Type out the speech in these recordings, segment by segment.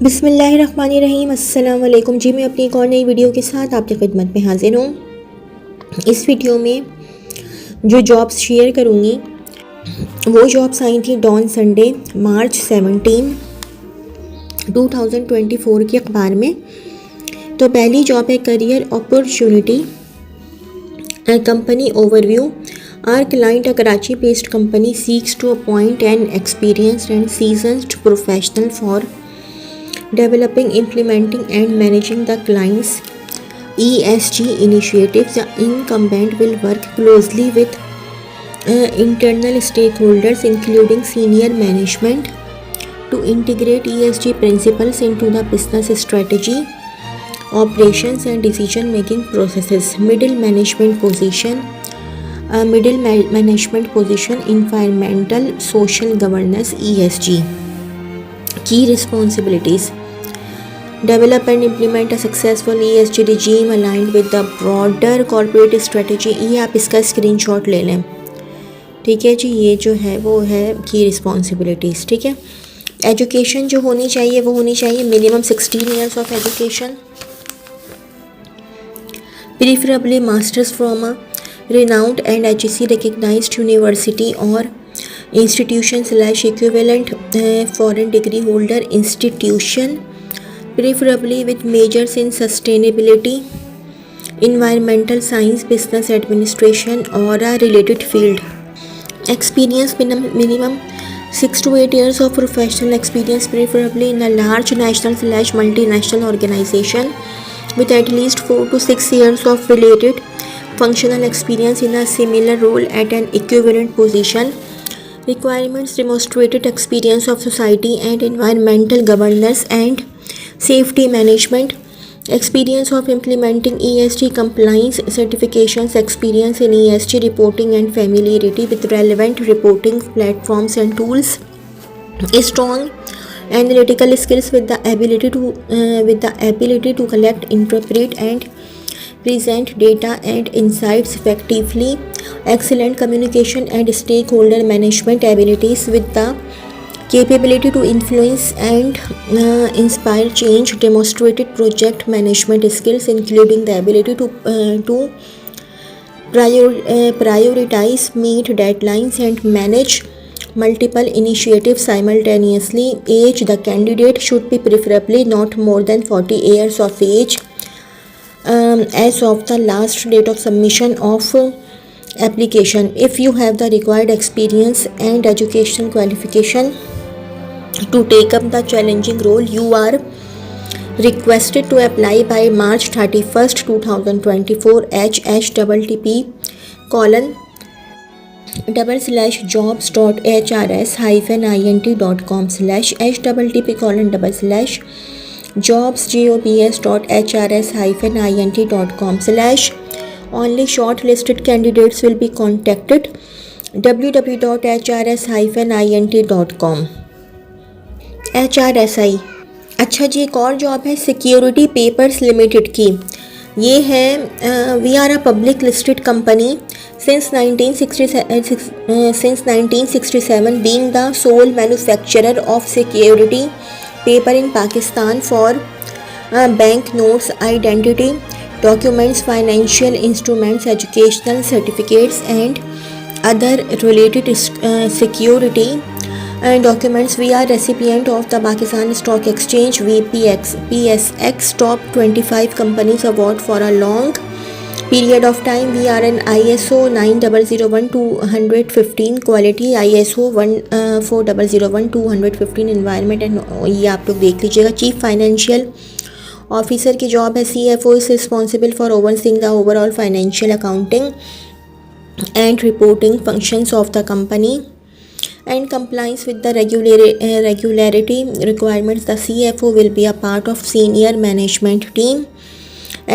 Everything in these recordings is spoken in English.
बिस्मिल्लाहिर्रहमानिर्रहीम। अस्सलाम वालेकुम जी। मैं अपनी एक और नई वीडियो के साथ आपकी खिदमत में हाजिर हूँ। इस वीडियो में जो जॉब्स शेयर करूँगी वो जॉब्स आई थी डॉन संडे मार्च 17, 2024 के अखबार में। तो पहली जॉब है career opportunity company overview. Our client, a Karachi based company, seeks to appoint an experienced and seasoned professional for developing, implementing and managing the client's ESG initiatives. The incumbent will work closely with internal stakeholders including senior management to integrate ESG principles into the business strategy, operations and decision making processes. Middle management position, environmental social governance, ESG. Key responsibilities: develop and implement a successful ESG regime aligned with the broader corporate strategy. ये आप इसका screenshot ले लें, ठीक है जी। ये जो है वो है की रिस्पॉन्सिबिलिटीज़, ठीक है। एजुकेशन जो होनी चाहिए वो होनी चाहिए minimum 16 years of education, preferably masters from a renowned and HEC recognized university or institution / equivalent foreign degree holder institution, preferably with majors in sustainability, environmental science, business administration or a related field. Experience minimum 6 to 8 years of professional experience, preferably in a large national / multinational organization with at least 4 to 6 years of related functional experience in a similar role at an equivalent position. Requirements: demonstrated experience of society and environmental governance and safety management, experience of implementing ESG compliance certifications, experience in ESG reporting and familiarity with relevant reporting platforms and tools, strong analytical skills with the ability to collect, interpret and present data and insights effectively, excellent communication and stakeholder management abilities with the capability to influence and inspire change, demonstrated project management skills including the ability to prioritize, meet deadlines and manage multiple initiatives simultaneously. Age: the candidate should be preferably not more than 40 years of age as of the last date of submission of application. If you have the required experience and educational qualification to take up the challenging role, you are requested to apply by March 31st, 2024. https://jobs.hrs-int.com/http:// jobs.hrs-int.com/. Only shortlisted candidates will be contacted. www.hrs-int.com. HRSI, अच्छा जी। एक और job है security papers limited की। ये है we are a public listed company since 1967, being the sole manufacturer of security paper in Pakistan for bank notes, identity documents, financial instruments, educational certificates and other related security documents. We are recipient of the Pakistan Stock Exchange PSX Top 25 Companies Award for a long period of time. We are an ISO 9001:215 quality, ISO 14001:215 environment and ये आप लोग देख लीजिएगा। Chief financial officer की job है। CFO is responsible for overseeing the overall financial accounting and reporting functions of the company and compliance with the regularity requirements. The CFO will be a part of senior management team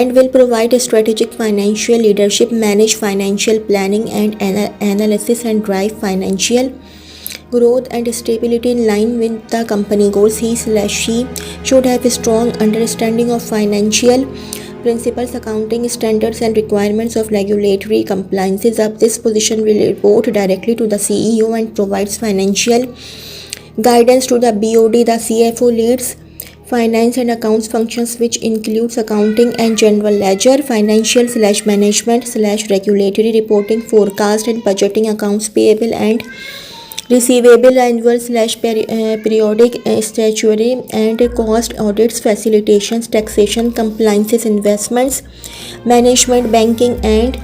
and will provide strategic financial leadership, manage financial planning and analysis and drive financial growth and stability in line with the company goals. He/she should have a strong understanding of financial principles, accounting standards and requirements of regulatory compliances. This position will report directly to the CEO and provides financial guidance to the BOD. The CFO leads finance and accounts functions, which includes accounting and general ledger, financial/management/regulatory reporting, forecast and budgeting, accounts payable and receivable, annual/periodic statutory and cost audits, facilitations, taxation, compliances, investments, management, banking and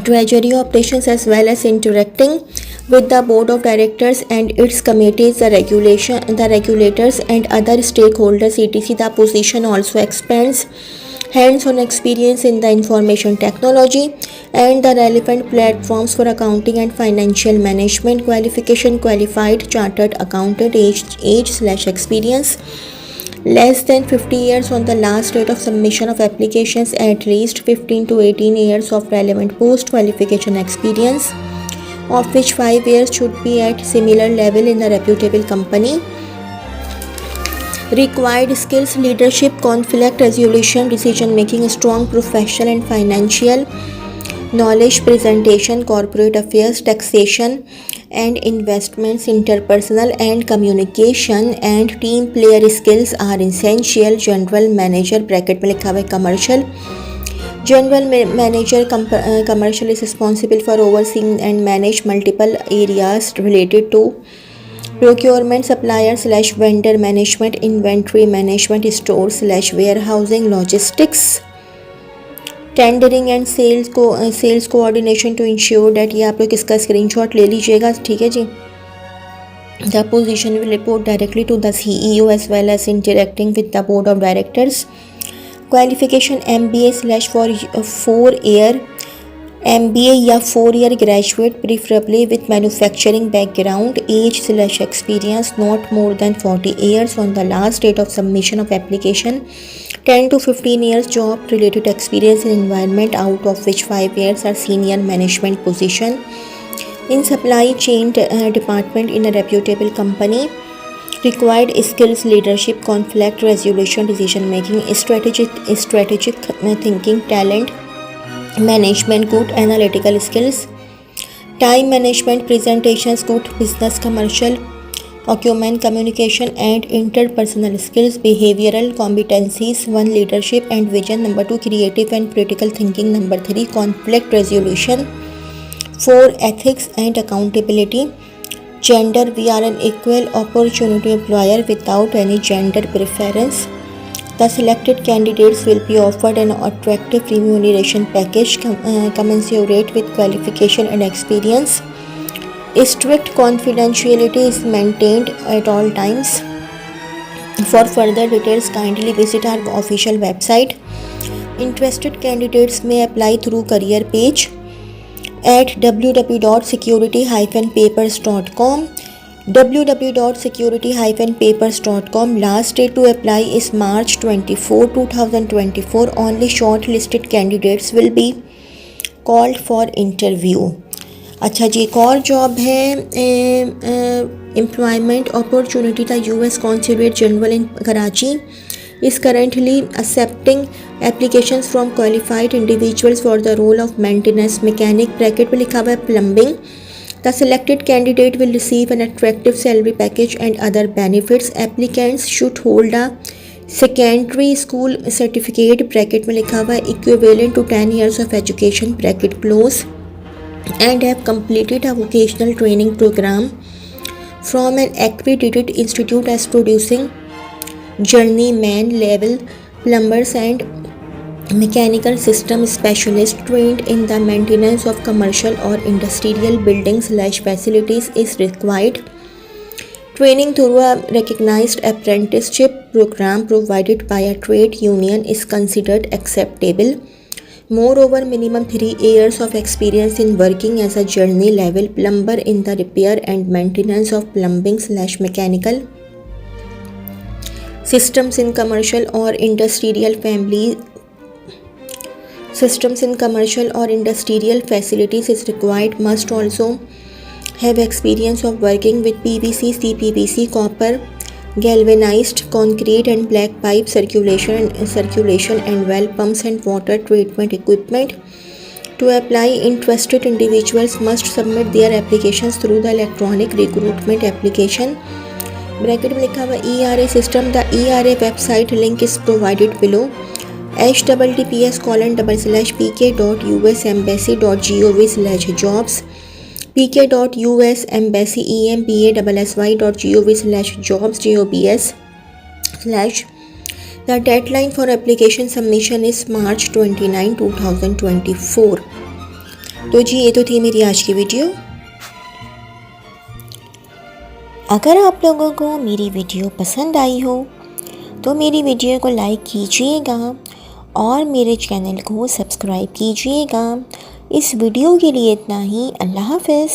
treasury operations, as well as interacting with the board of directors and its committees, the regulators and other stakeholders, etc. The position also expands hands-on experience in the information technology and the relevant platforms for accounting and financial management. Qualification: qualified chartered accountant. Age/experience less than 50 years on the last date of submission of applications, at least 15 to 18 years of relevant post-qualification experience, of which 5 years should be at similar level in a reputable company. Required skills: leadership, conflict resolution, decision making, strong professional and financial knowledge, presentation, corporate affairs, taxation and investments, interpersonal and communication and team player skills are essential. General manager (में लिखा हुआ है commercial). General manager commercial is responsible for overseeing and manage multiple areas related to procurement, supplier/vendor management, inventory management, store/warehousing, logistics, tendering and sales coordination to ensure that. ये आप लोग इसका screenshot ले लीजिएगा, ठीक है जी। The position will report directly to the CEO as well as interacting with the board of directors. Qualification: MBA या 4 year graduate, preferably with manufacturing background. Age/experience not more than 40 years on the last date of submission of application. 10 to 15 years job related experience in environment, out of which 5 years are senior management position in supply chain department in a reputable company. Required skills: leadership, conflict resolution, decision making, strategic thinking, talent management, good analytical skills, time management, presentations, good business, commercial acumen, communication and interpersonal skills. Behavioral competencies: 1 leadership and vision, number 2 creative and critical thinking, number 3 conflict resolution, 4 ethics and accountability. Gender: we are an equal opportunity employer without any gender preference. The selected candidates will be offered an attractive remuneration package commensurate with qualification and experience. Strict confidentiality is maintained at all times. For further details, kindly visit our official website. Interested candidates may apply through career page at www.security-papers.com. www.security-papers.com. Last date to apply is March 24, 2024. Only shortlisted candidates will be called for interview. अच्छा जी, एक और job है employment opportunity. The US Consulate General in Karachi is currently accepting applications from qualified individuals for the role of maintenance mechanic, bracket में लिखा हुआ है plumbing. The selected candidate will receive an attractive salary package and other benefits. Applicants should hold a secondary school certificate, bracket में लिखा हुआ है equivalent to 10 years of education, bracket close, and have completed a vocational training program from an accredited institute as producing journeyman level plumbers and mechanical system specialist trained in the maintenance of commercial or industrial buildings/facilities is required. Training through a recognized apprenticeship program provided by a trade union is considered acceptable. Moreover, minimum 3 years of experience in working as a journey level plumber in the repair and maintenance of plumbing/mechanical systems in commercial or industrial facilities is required. Must also have experience of working with PVC, CPVC, copper, galvanized concrete and black pipe circulation and well pumps and water treatment equipment. To apply, interested individuals must submit their applications through the electronic recruitment application bracket में लिखा हुआ ERA system. The ERA website link is provided below https://pk.usembassy.gov/jobs pk.usembassy.gov/jobs. The deadline for application submission is March 29, 2024. तो जी ये तो थी मेरी आज की वीडियो। अगर आप लोगों को मेरी वीडियो पसंद आई हो तो मेरी वीडियो को लाइक कीजिएगा और मेरे चैनल को सब्सक्राइब कीजिएगा। इस वीडियो के लिए इतना ही। अल्लाह हाफ़िज़।